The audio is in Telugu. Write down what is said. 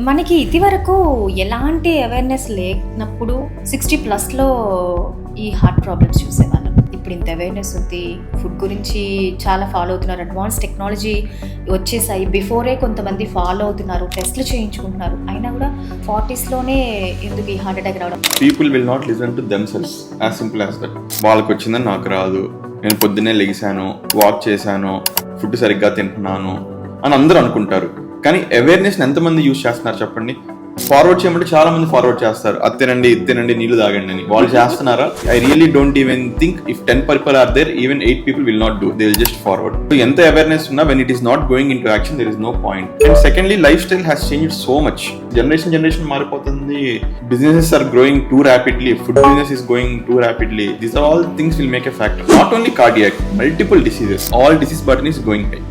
మనకి ఇదివరకు ఎలాంటి అవేర్‌నెస్ లేనప్పుడు 60+లో ఈ హార్ట్ ప్రాబ్లమ్స్ చూసేవాళ్ళం. ఇప్పుడు ఇంత అవేర్‌నెస్ ఉంది. ఫుడ్ గురించి చాలా ఫాలో అవుతున్నారు. అడ్వాన్స్ టెక్నాలజీ వచ్చేసాయి. బిఫోరే కొంతమంది ఫాలో అవుతున్నారు. టెస్ట్‌లు చేయించుకుంటున్నారు. అయినా కూడా 40స్‌లోనే ఎందుకు ఈ హార్ట్ అటాక్ రావడం? People will not listen to themselves, as simple as that. వాళ్ళకి వచ్చిందని నాకు రాదు, నేను పొద్దున్నే లెగిసాను, వాక్ చేశాను, ఫుడ్ సరిగ్గా తింటున్నాను అని అందరూ అనుకుంటారు. కానీ అవేర్నెస్ ఎంతమంది యూజ్ చేస్తున్నారు చెప్పండి? ఫార్వర్డ్ చేయమంటే చాలా మంది ఫార్వర్డ్ చేస్తారు, అది తినండి, ఇది తినండి, నీళ్లు తాగండి అని. వాళ్ళు చేస్తున్నారా? I really don't even think if 10 people are there, even 8 people will not do, they will just forward. So ఎంత అవేర్నెస్ ఉన్నా when it is not going into action, there is no point. And secondly, lifestyle has changed so much. Generation మారిపోతుంది. Businesses are growing too rapidly, food business is going too rapidly. These are all things will make a factor. Not only cardiac, multiple diseases, all disease burden is going high.